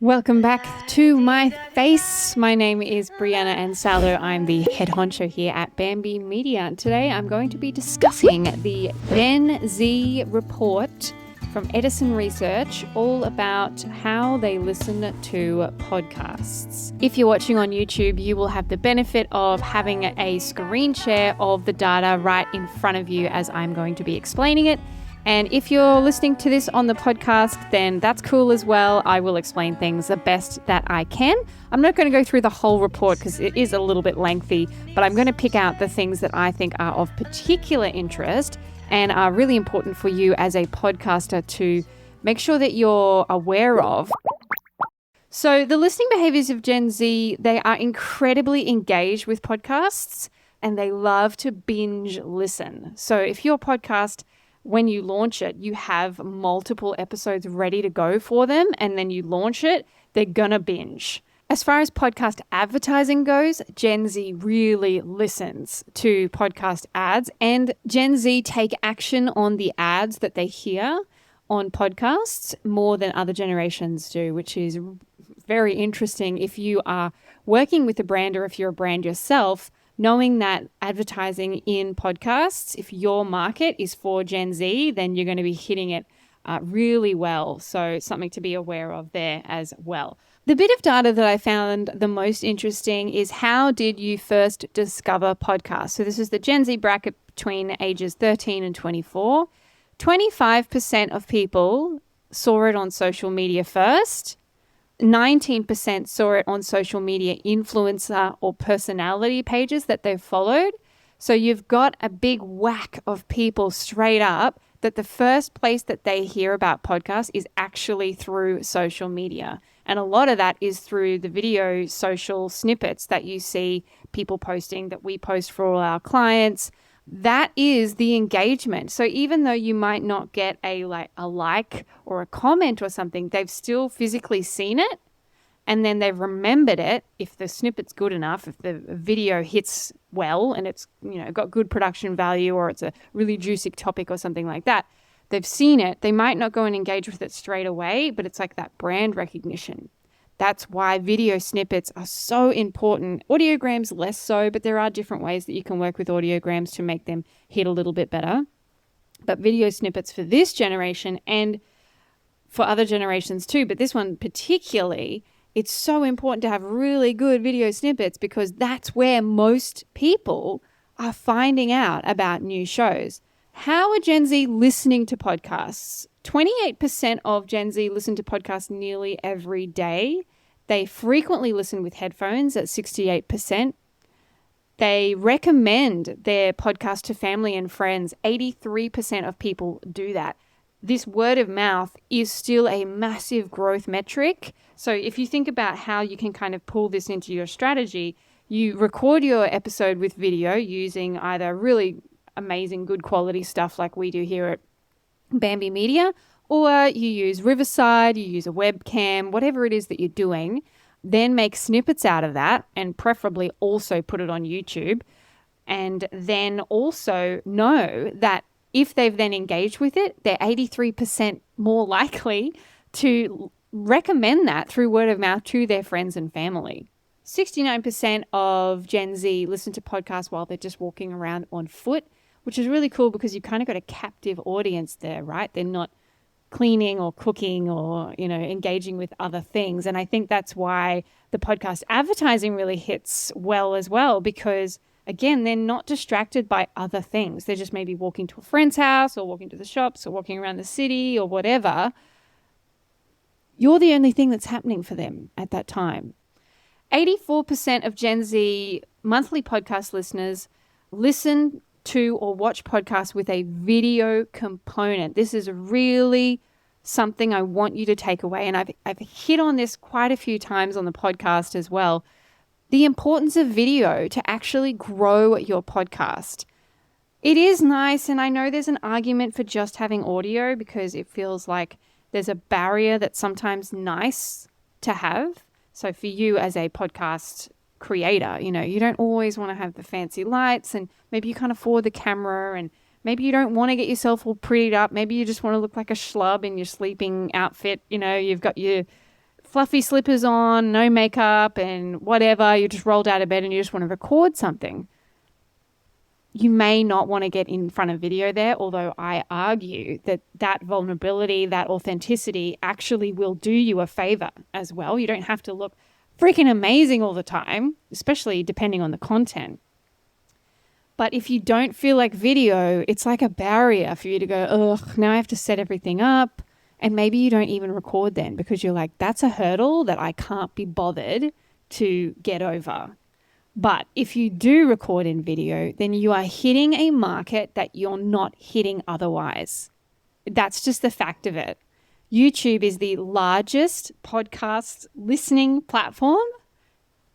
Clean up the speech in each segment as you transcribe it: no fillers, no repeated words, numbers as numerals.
Welcome back to my face. My name is Brianna Ansaldo. I'm the head honcho here at Bambi Media. Today I'm going to be discussing the Gen Z report from Edison Research, all about how they listen to podcasts. If you're watching on YouTube, you will have the benefit of having a screen share of the data right in front of you as I'm going to be explaining it. And if you're listening to this on the podcast, then that's cool as well. I will explain things the best that I can. I'm not going to go through the whole report because it is a little bit lengthy, but I'm going to pick out the things that I think are of particular interest and are really important for you as a podcaster to make sure that you're aware of. So the listening behaviors of Gen Z, they are incredibly engaged with podcasts and they love to binge listen. So if your podcast, when you launch it, you have multiple episodes ready to go for them, and then you launch it, they're gonna binge. As far as podcast advertising goes, Gen Z really listens to podcast ads, and Gen Z take action on the ads that they hear on podcasts more than other generations do, which is very interesting if you are working with a brand or if you're a brand yourself. Knowing that advertising in podcasts, if your market is for Gen Z, then you're going to be hitting it really well. So something to be aware of there as well. The bit of data that I found the most interesting is how did you first discover podcasts? So this is the Gen Z bracket between ages 13 and 24. 25% of people saw it on social media first. 19% saw it on social media influencer or personality pages that they've followed. So you've got a big whack of people straight up that the first place that they hear about podcasts is actually through social media. And a lot of that is through the video social snippets that you see people posting, that we post for all our clients. That is the engagement. So even though you might not get a like or a comment or something, they've still physically seen it and then they've remembered it. If the snippet's good enough, if the video hits well and it's, got good production value or it's a really juicy topic or something like that, they've seen it. They might not go and engage with it straight away, but it's like that brand recognition. That's why video snippets are so important. Audiograms less so, but there are different ways that you can work with audiograms to make them hit a little bit better. But video snippets for this generation and for other generations too, but this one particularly, it's so important to have really good video snippets because that's where most people are finding out about new shows. How are Gen Z listening to podcasts? 28% of Gen Z listen to podcasts nearly every day. They frequently listen with headphones at 68%. They recommend their podcast to family and friends. 83% of people do that. This word of mouth is still a massive growth metric. So if you think about how you can kind of pull this into your strategy, you record your episode with video using either really amazing, good quality stuff like we do here at Bambi Media, or you use Riverside, you use a webcam, whatever it is that you're doing, then make snippets out of that and preferably also put it on YouTube. And then also know that if they've then engaged with it, they're 83% more likely to recommend that through word of mouth to their friends and family. 69% of Gen Z listen to podcasts while they're just walking around on foot, which is really cool because you've kind of got a captive audience there, right? They're not cleaning or cooking or, engaging with other things. And I think that's why the podcast advertising really hits well as well, because again, they're not distracted by other things. They're just maybe walking to a friend's house or walking to the shops or walking around the city or whatever. You're the only thing that's happening for them at that time. 84% of Gen Z monthly podcast listeners listen to or watch podcasts with a video component. This is really something I want you to take away. And I've hit on this quite a few times on the podcast as well. The importance of video to actually grow your podcast. It is nice, and I know there's an argument for just having audio because it feels like there's a barrier that's sometimes nice to have. So for you as a podcast creator, you don't always want to have the fancy lights, and maybe you can't afford the camera, and maybe you don't want to get yourself all prettied up. Maybe you just want to look like a schlub in your sleeping outfit. You've got your fluffy slippers on, no makeup and whatever. You just rolled out of bed and you just want to record something. You may not want to get in front of video there, although I argue that that vulnerability, that authenticity actually will do you a favor as well. You don't have to look freaking amazing all the time, especially depending on the content. But if you don't feel like video, it's like a barrier for you to go, ugh, now I have to set everything up. And maybe you don't even record then because you're like, that's a hurdle that I can't be bothered to get over. But if you do record in video, then you are hitting a market that you're not hitting otherwise. That's just the fact of it. YouTube is the largest podcast listening platform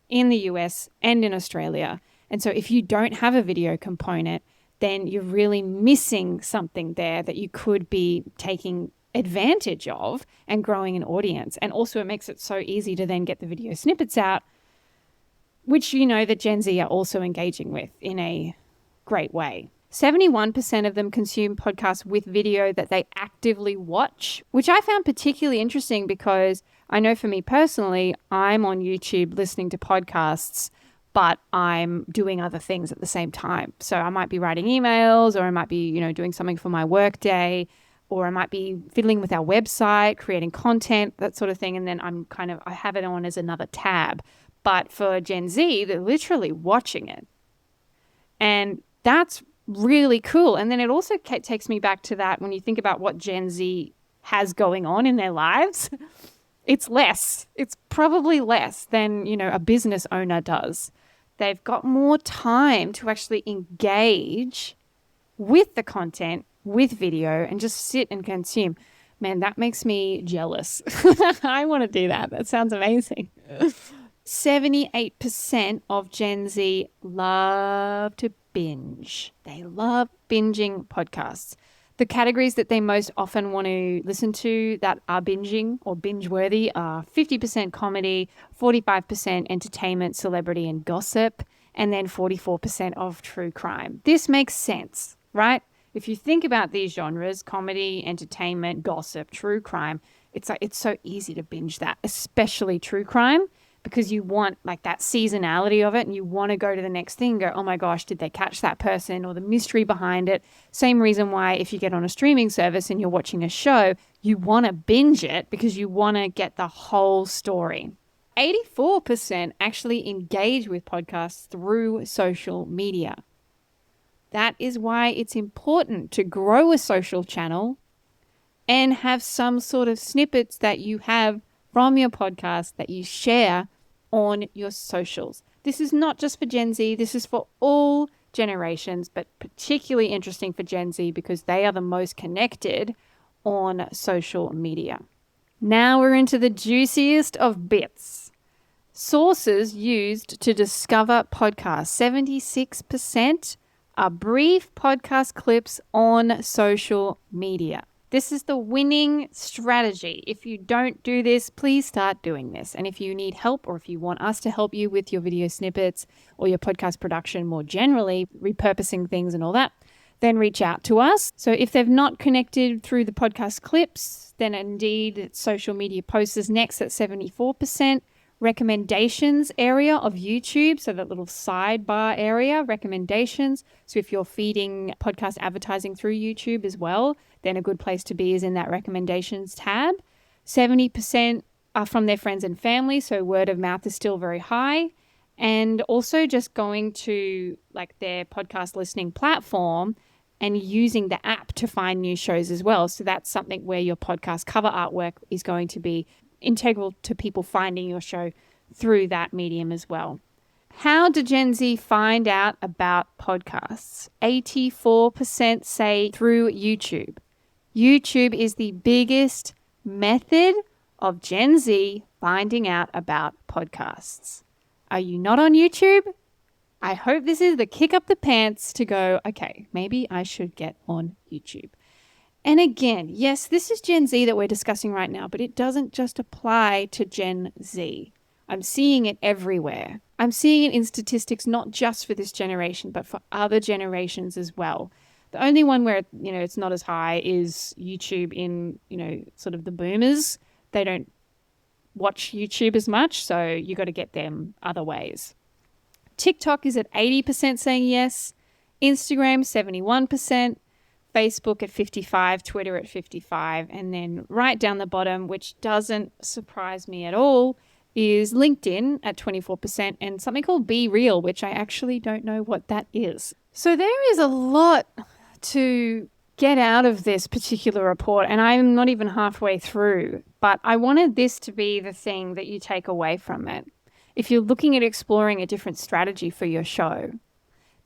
in the US and in Australia. And so if you don't have a video component, then you're really missing something there that you could be taking advantage of and growing an audience. And also it makes it so easy to then get the video snippets out, which you know that Gen Z are also engaging with in a great way. 71% of them consume podcasts with video that they actively watch, which I found particularly interesting because I know for me personally, I'm on YouTube listening to podcasts, but I'm doing other things at the same time. So I might be writing emails, or I might be, doing something for my work day, or I might be fiddling with our website, creating content, that sort of thing. And then I have it on as another tab. But for Gen Z, they're literally watching it. And that's really cool. And then it also takes me back to that when you think about what Gen Z has going on in their lives. It's less. It's probably less than, a business owner does. They've got more time to actually engage with the content, with video, and just sit and consume. Man, that makes me jealous. I want to do that. That sounds amazing. 78% of Gen Z love to binge. They love binging podcasts. The categories that they most often want to listen to that are binging or binge-worthy are 50% comedy, 45% entertainment, celebrity, and gossip, and then 44% of true crime. This makes sense, right? If you think about these genres, comedy, entertainment, gossip, true crime, it's so easy to binge that, especially true crime, because you want like that seasonality of it and you want to go to the next thing and go, oh my gosh, did they catch that person, or the mystery behind it? Same reason why if you get on a streaming service and you're watching a show, you want to binge it because you want to get the whole story. 84% actually engage with podcasts through social media. That is why it's important to grow a social channel and have some sort of snippets that you have from your podcast that you share on your socials. This is not just for Gen Z. This is for all generations, but particularly interesting for Gen Z because they are the most connected on social media. Now we're into the juiciest of bits. Sources used to discover podcasts. 76% are brief podcast clips on social media. This is the winning strategy. If you don't do this, please start doing this. And if you need help, or if you want us to help you with your video snippets or your podcast production more generally, repurposing things and all that, then reach out to us. So if they've not connected through the podcast clips, then indeed social media posts is next at 74%. Recommendations area of YouTube, so that little sidebar area, recommendations. So if you're feeding podcast advertising through YouTube as well, then a good place to be is in that recommendations tab. 70% are from their friends and family, so word of mouth is still very high. And also just going to like their podcast listening platform and using the app to find new shows as well. So that's something where your podcast cover artwork is going to be integral to people finding your show through that medium as well. How do Gen Z find out about podcasts? 84% say through YouTube. YouTube is the biggest method of Gen Z finding out about podcasts. Are you not on YouTube? I hope this is the kick up the pants to go, okay, maybe I should get on YouTube. And again, yes, this is Gen Z that we're discussing right now, but it doesn't just apply to Gen Z. I'm seeing it everywhere. I'm seeing it in statistics, not just for this generation, but for other generations as well. The only one where, it's not as high is YouTube in, sort of the boomers. They don't watch YouTube as much, so you got to get them other ways. TikTok is at 80% saying yes, Instagram 71%, Facebook at 55%, Twitter at 55%, and then right down the bottom, which doesn't surprise me at all, is LinkedIn at 24% and something called Be Real, which I actually don't know what that is. So there is a lot to get out of this particular report, and I'm not even halfway through, but I wanted this to be the thing that you take away from it. If you're looking at exploring a different strategy for your show,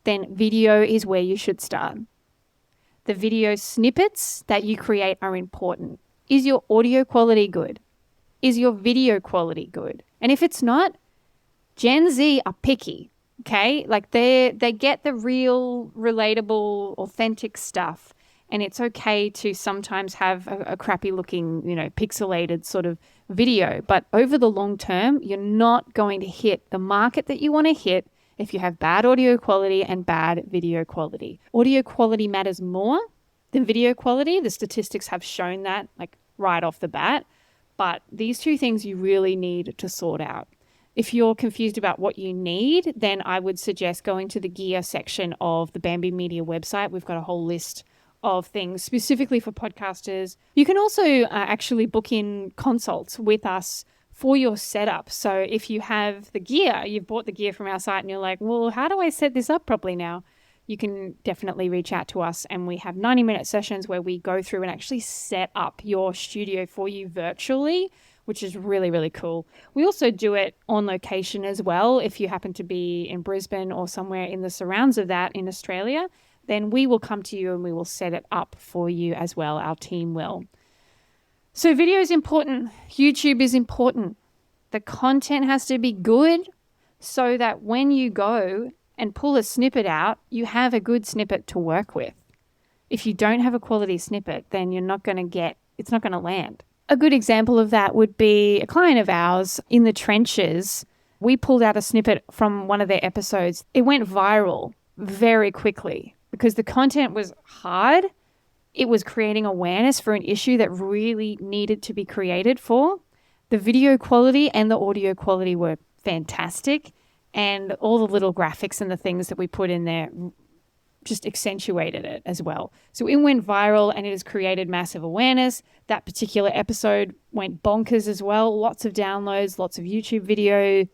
then video is where you should start. The video snippets that you create are important. Is your audio quality good? Is your video quality good? And if it's not, Gen Z are picky, okay? Like they get the real, relatable, authentic stuff. And it's okay to sometimes have a crappy looking, pixelated sort of video. But over the long term, you're not going to hit the market that you want to hit if you have bad audio quality and bad video quality. Audio quality matters more than video quality. The statistics have shown that, like, right off the bat. But these two things you really need to sort out. If you're confused about what you need, then I would suggest going to the gear section of the Bamby Media website. We've got a whole list of things specifically for podcasters. You can also actually book in consults with us for your setup. So if you have the gear, you've bought the gear from our site and you're like, well, how do I set this up properly now? You can definitely reach out to us, and we have 90-minute sessions where we go through and actually set up your studio for you virtually, which is really, really cool. We also do it on location as well. If you happen to be in Brisbane or somewhere in the surrounds of that in Australia, then we will come to you and we will set it up for you as well. Our team will. So video is important. YouTube is important. The content has to be good so that when you go and pull a snippet out, you have a good snippet to work with. If you don't have a quality snippet, then it's not going to land. A good example of that would be a client of ours in the trenches. We pulled out a snippet from one of their episodes. It went viral very quickly because the content was hard. It was creating awareness for an issue that really needed to be created for. The video quality and the audio quality were fantastic, and all the little graphics and the things that we put in there just accentuated it as well. So it went viral and it has created massive awareness. That particular episode went bonkers as well. Lots of downloads, lots of YouTube video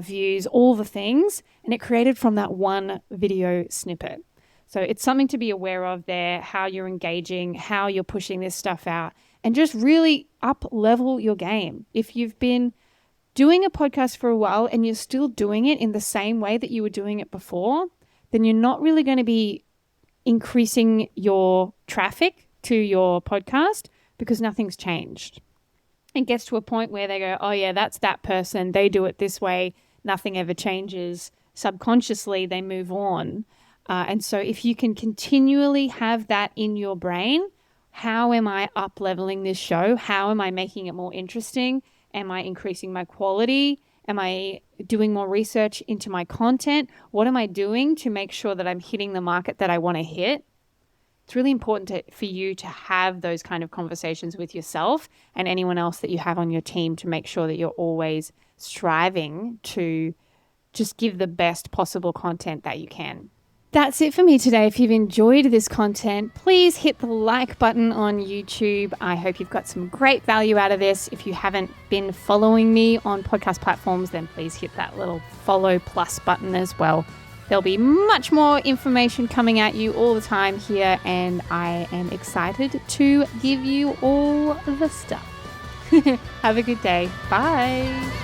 views, all the things. And it created from that one video snippet. So it's something to be aware of there, how you're engaging, how you're pushing this stuff out, and just really up level your game. If you've been doing a podcast for a while and you're still doing it in the same way that you were doing it before, then you're not really going to be increasing your traffic to your podcast because nothing's changed. It gets to a point where they go, oh yeah, that's that person. They do it this way. Nothing ever changes. Subconsciously, they move on. And so if you can continually have that in your brain, how am I up leveling this show? How am I making it more interesting? Am I increasing my quality? Am I doing more research into my content? What am I doing to make sure that I'm hitting the market that I want to hit? It's really important for you to have those kind of conversations with yourself and anyone else that you have on your team to make sure that you're always striving to just give the best possible content that you can. That's it for me today. If you've enjoyed this content, please hit the like button on YouTube. I hope you've got some great value out of this. If you haven't been following me on podcast platforms, then please hit that little follow plus button as well. There'll be much more information coming at you all the time here, and I am excited to give you all the stuff. Have a good day. Bye.